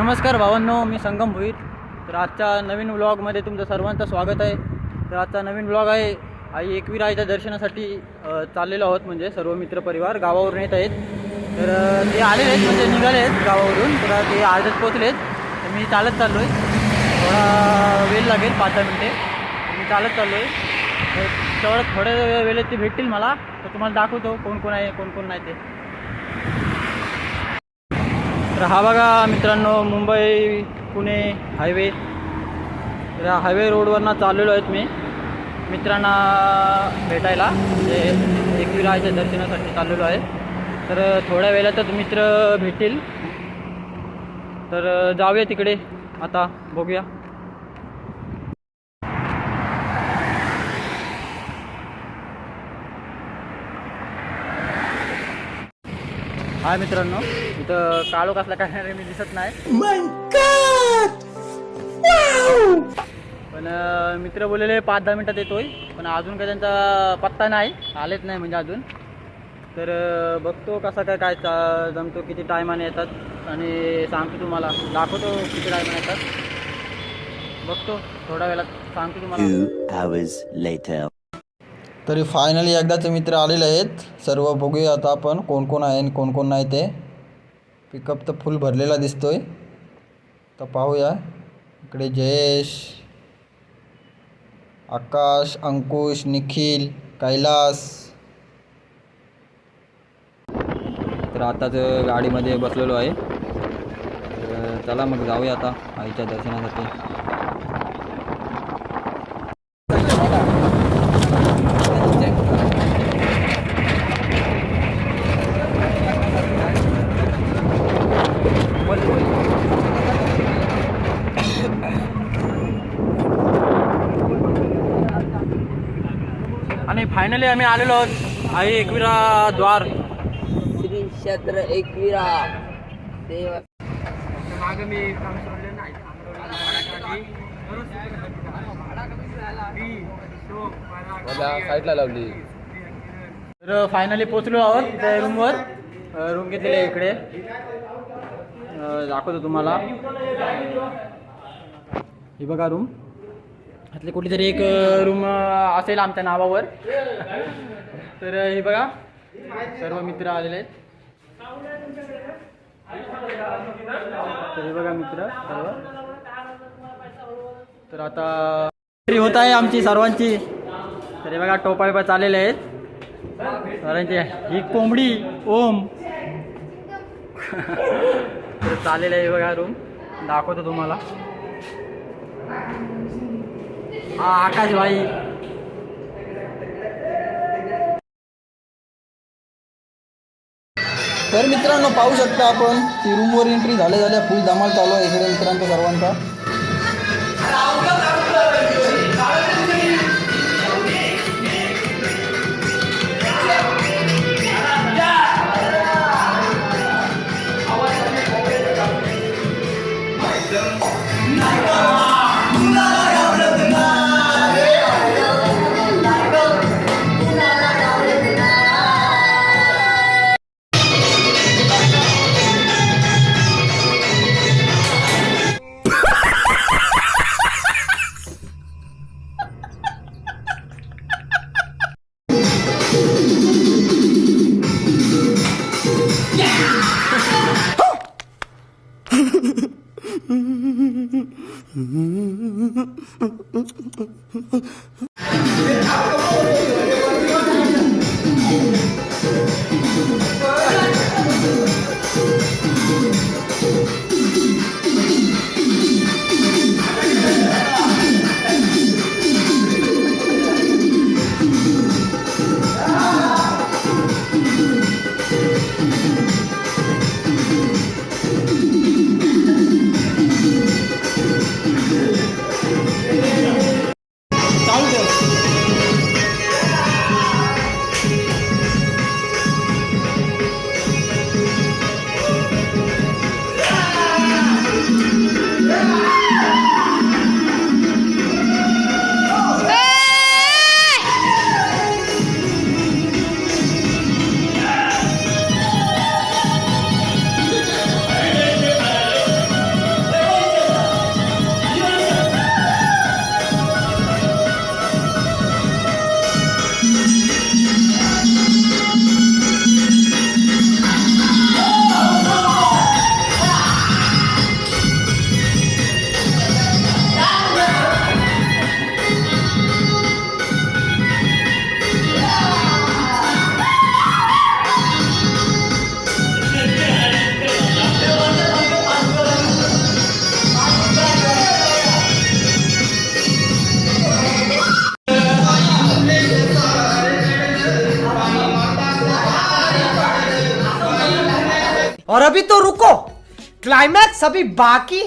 नमस्कार भावांनो, मी संगम भोईर. तर आजच्या नवीन व्लॉगमध्ये तुमचं सर्वांचं स्वागत आहे. तर आजचा नवीन व्लॉग आहे. आई एकविराईच्या दर्शनासाठी चाललेलो आहोत. म्हणजे सर्व मित्रपरिवार गावावरून येत आहेत. तर ते आलेले आहेत, म्हणजे निघाले आहेत गावावरून. तर ते अर्धच पोचलेत. तर मी चालत चाललो आहे. थोडा वेळ लागेल, 5-10 मिनटे. मी चालत चाललो आहे. थोड्या वेळेत ते भेटतील मला. तर तुम्हाला दाखवतो कोण कोण आहे, कोण कोण नाही ते. तर हा बघा मित्रांनो, मुंबई पुणे हायवे. तर हायवे रोडवरनं चाललेलो आहेत मी मित्रांना भेटायला. म्हणजे एकविराईच्या दर्शनासाठी चाललेलो आहे. तर थोड्या वेळातच मित्र भेटतील. तर जाऊया तिकडे आता, बघूया. हाय मित्रांनो, इथं काळोख असला काय मी दिसत नाही. पण मित्र बोललेले 5-10 मिनटात येतोय. पण अजून काय त्यांचा पत्ता नाही, आलेच नाही म्हणजे अजून. तर बघतो कसा काय जमतो, किती टायमाने येतात आणि सांगतो तुम्हाला, दाखवतो किती टायमाने येतात. बघतो थोड्या वेळात सांगतो तुम्हाला. तरी फायनली एकदाच मित्र आलेले आहेत. सर्व बघूया आता आपण कोण कोण आहे आणि कोण कोण नाही ते. पिकअप तर फुल भरलेला दिसतोय. तर पाहूया. इकडे जयेश, आकाश, अंकुश, निखिल, कैलास. तर आताच गाडीमध्ये बसलेलो आहे. तर चला मग जाऊया आता आईच्या दर्शनासाठी. आणि फायनली आम्ही आलेलो आहोत आई एकविरा द्वार. श्री क्षेत्र एकविरा देव. साईडला लावली. तर फायनली पोचलो आहोत त्या रूमवर. रूम घेतलेली आहे इकडे. दाखवतो तुम्हाला. ही बघा रूम. ह्यातली कुठली तरी एक रूम असेल आमच्या नावावर. तर हे बघा सर्व मित्र आलेले आहेत. तर हे बघा मित्र सर्व. तर आता होत आहे आमची सर्वांची. तर हे बघा टोपा चाललेले आहेत सर्वांची. ही कोंबडी ओम. तर चाललेलं आहे बघा रूम. दाखवतो तुम्हाला. हा आकाश भाई. तर मित्रांनो पाहू शकता आपण की रूमवर एंट्री झाल्या फुल धमाल चालू आहे इकडे मित्रांचा सर्वांचा. रुको, क्लाइमैक्स अभी बाकी।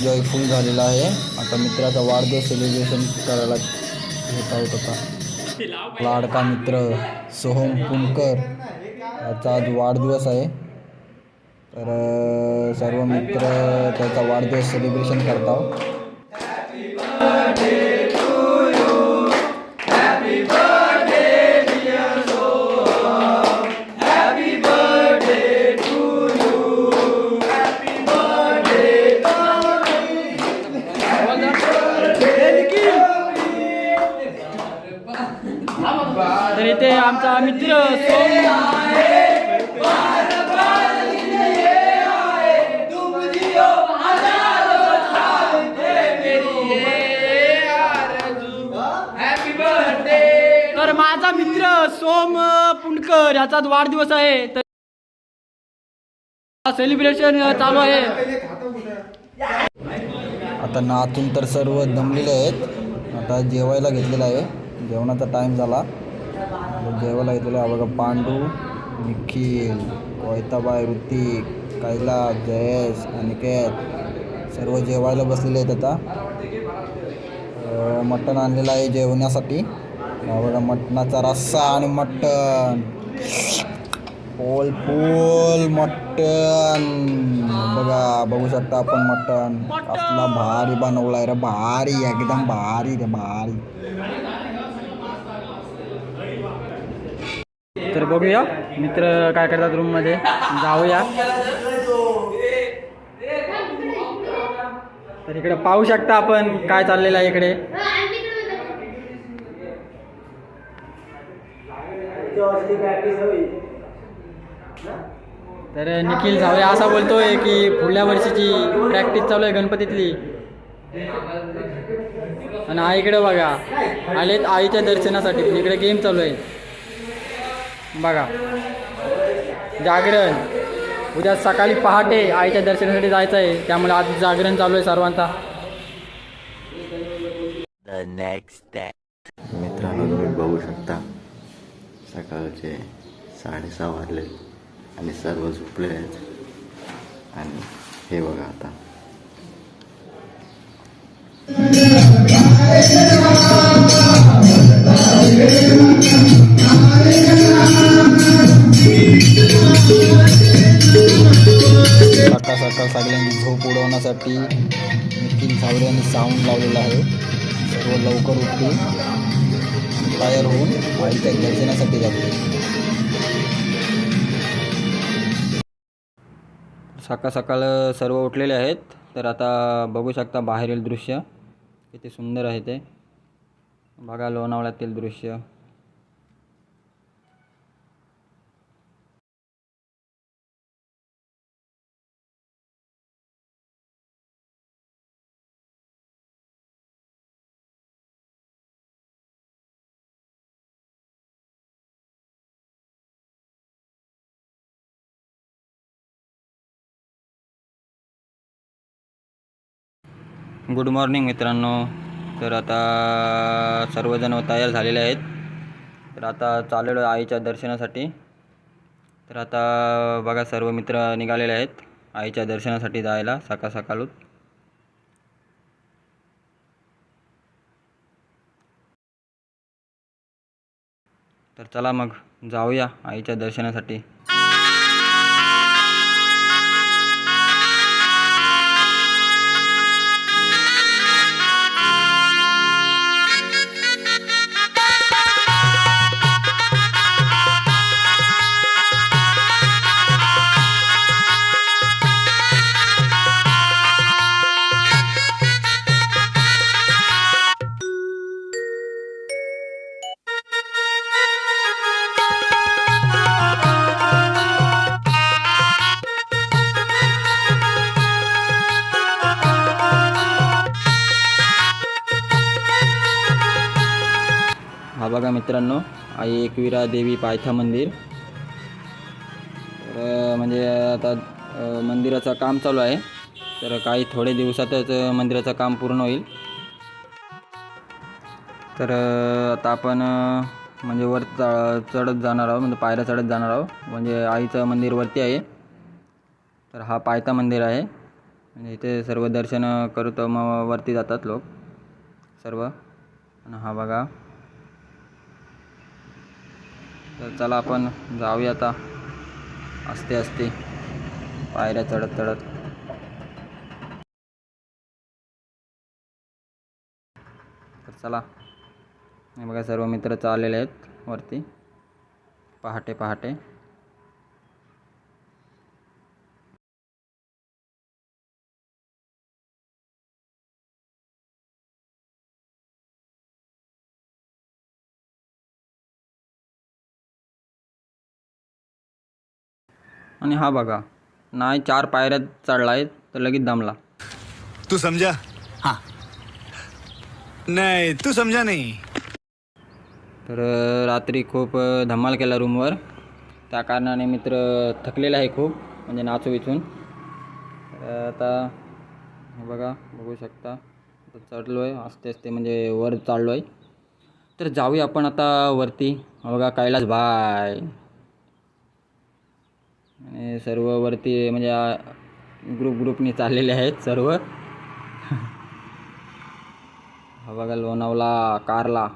जॉय फुल झालेला आहे. आता मित्राचा वाढदिवस सेलिब्रेशन करायला घेत आहोत. आता लाडका मित्र सोहम पुणकर याचा आज वाढदिवस आहे. तर सर्व मित्र त्याचा वाढदिवस सेलिब्रेशन करतात. तर इथे आमचा मित्र सोम तर माझा मित्र सोम पुणकर याचा वाढदिवस आहे. तर सेलिब्रेशन चालू आहे. आता नातून तर सर्व दमलेले आहेत. आता जेवायला घेतलेला आहे. जेवणाचा टाईम झाला. जेवायला घेतलेला आहे. बघा पांडू, निखिल, कोयताबाई, ऋतिक, कैलास, जयेश, अनिकेत सर्व जेवायला बसलेले आहेत. आता मटण आणलेलं आहे जेवण्यासाठी. बघा मटणाचा रस्सा आणि मटण पोल पोल मटण बघू शकता आपण. मटण असला भारी बनवला आहे रे, भारी एकदम भारी रे भारी. तर बघूया मित्र काय करतात रूम मध्ये. जाऊया. तर इकडे पाहू शकता आपण काय चाललेलं आहे इकडे. तर निखिल झावे असा बोलतोय की पुढल्या वर्षीची प्रॅक्टिस चालू आहे गणपतीतली. आणि आईकडे बघा आलेत आईच्या दर्शनासाठी. पण इकडे गेम चालू आहे बघा. जागरण उद्या सकाळी पहाटे आईच्या दर्शनासाठी जायचं आहे. त्यामुळे आज जागरण चालू आहे सर्वांचा. मित्रांनो तुम्ही बघू शकता सकाळचे 6:30 वाजले आणि सर्व झोपले आहेत. आणि हे बघा आता Thank you. सकाळ सगळ्यांची झोप उडवण्यासाठी निखिल झावरे यांनी साऊंड लावलेला आहे. सर्व लवकर उठतील, तयार होऊन आईच्या दर्शनासाठी जातील. सकाळ सकाळ सर्व उठलेले आहेत. तर आता बघू शकता बाहेरील दृश्य किती सुंदर आहे ते. बघा लोणावळ्यातील दृश्य. गुड मॉर्निंग मित्रांनो. तर आता सर्वजण तयार झालेले आहेत. तर आता चाललेलो आहे आईच्या दर्शनासाठी. तर आता बघा सर्व मित्र निघालेले आहेत आईच्या दर्शनासाठी जायला सकाळ सकाळच. तर चला मग जाऊया आईच्या दर्शनासाठी. हा बघा मित्रांनो, आई एकविरा देवी पायथा मंदिर. तर म्हणजे आता मंदिराचं काम चालू आहे. तर काही थोडे दिवसातच मंदिराचं काम पूर्ण होईल. तर आता आपण म्हणजे वर चढत जाणार आहोत, म्हणजे पायऱ्या चढत जाणार आहोत. म्हणजे आईचं मंदिर वरती आहे. तर हा पायथा मंदिर आहे. म्हणजे इथे सर्व दर्शन करत मग वरती जातात लोक सर्व. आणि हा बघा. तर चला आपण जाऊया आता आस्ते आस्ते पायऱ्या चढत चढत. तर चला. हे बघा सर्व मित्र चाललेले आहेत वरती पहाटे पहाटे. आणि हा बघा, नाही 4 पायऱ्या चढलाय तर लगेच दमला. तू समझा? हाँ. नहीं, तू समझा नहीं. तर रात्री खूप धमाल केला रूमवर. त्या कारणाने मित्र थकलेला आहे खूप, म्हणजे नाचू इथून. तर आता हे बघा, बघू शकता चढलो आहे आस्ते आस्ते, म्हणजे वर चाललो आहे. तर जाऊया आपण आता वरती. बघा कैलास भाई आणि सर्व वरती, म्हणजे ग्रुपनी चाललेले आहेत सर्व. हा बघा लोणावळा कारला.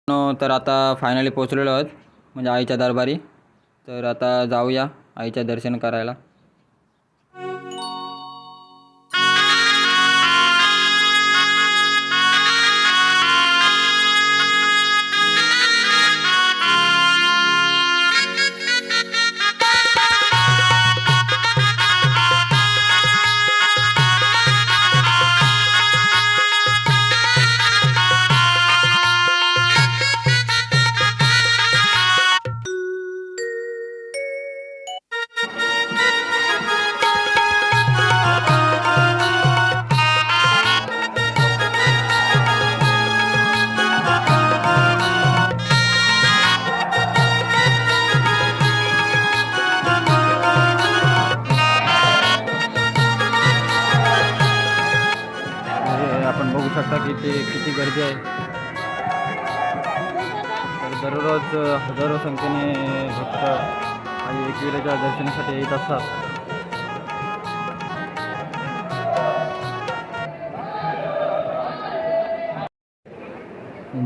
तर आता फायनली पोचलेलो आहोत म्हणजे आईच्या दरबारी. तर आता जाऊया आईच्या दर्शन करायला. आपण बघू शकता की ते किती गर्दी आहे. तर दररोज हजारो संख्येने भक्त आई एकविराच्या दर्शनासाठी येत असतात.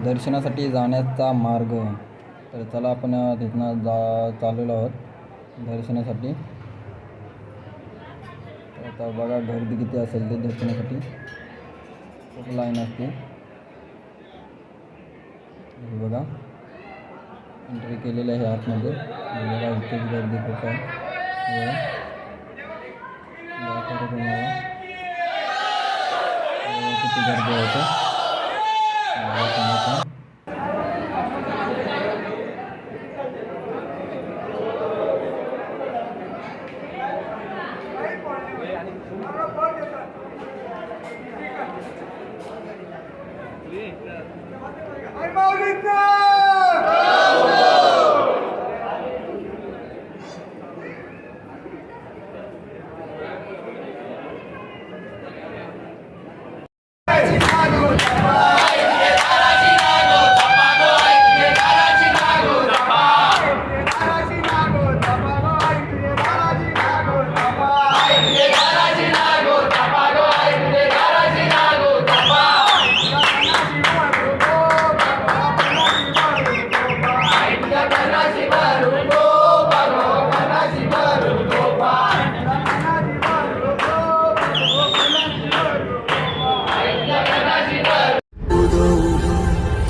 दर्शनासाठी जाण्याचा मार्ग. तर चला आपण तिथनं चाललेलो आहोत दर्शनासाठी. तर आता बघा गर्दी किती असेल ते दर्शनासाठी. खूप लाईन असते. हे बघा एंट्री केलेली आहे आतमध्ये. बघा इथेच गर्दी खूप आहे. दाखवतो तुम्हाला किती गर्दी आहे इथे.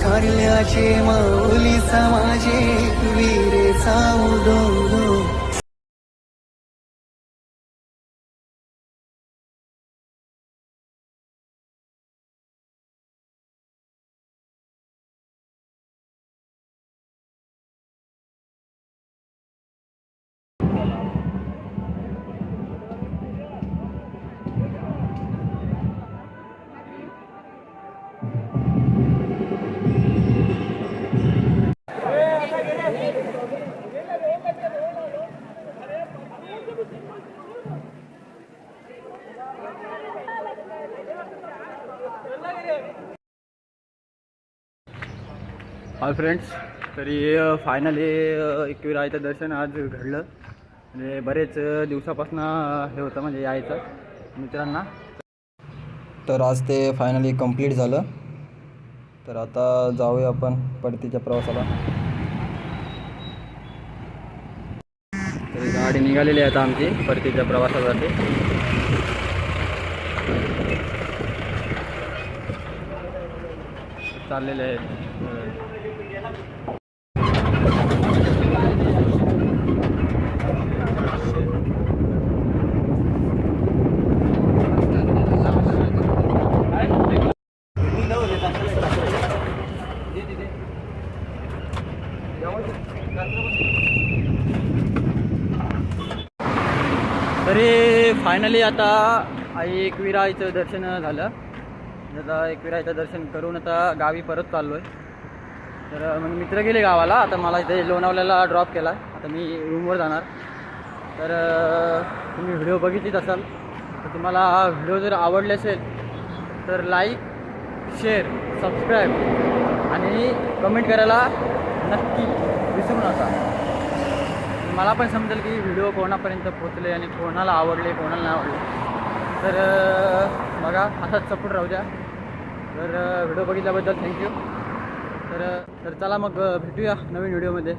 कारल्याचे माऊली समाजे वीर साऊदो. हाय फ्रेंड्स, तरी फायनली एकविराचं दर्शन आज घडलं. म्हणजे बरेच दिवसापासून हे होतं म्हणजे यायचं मित्रांना. तर आज ते फायनली कंप्लीट झालं. तर आता जाऊया आपण परतीच्या प्रवासाला. तर गाडी निघालेली आहे आता आमची परतीच्या प्रवासासाठी. चाललेले आहे. तरी फायनली आता आई एकविराचं दर्शन झालं. आता एकविराचं दर्शन करून आता गावी परत चाललो आहे. तर मग मित्र गेले गावाला. आता मला इथे लोणावळ्याला ड्रॉप केला. आता मी रूमवर जाणार. तर तुम्ही व्हिडिओ बघितलीच असाल. तर तुम्हाला हा व्हिडिओ जर आवडले असेल तर लाईक, शेअर, सबस्क्राईब आणि कमेंट करायला नक्की विसरू नका. मला पण समजेल की व्हिडिओ कोणापर्यंत पोचले आणि कोणाला आवडले कोणाला नाही आवडले. तर बघा असाच सपोर्ट राहू द्या. तर व्हिडिओ बघितल्याबद्दल थँक्यू. तर चला मग भेटूया नवीन व्हिडिओमध्ये.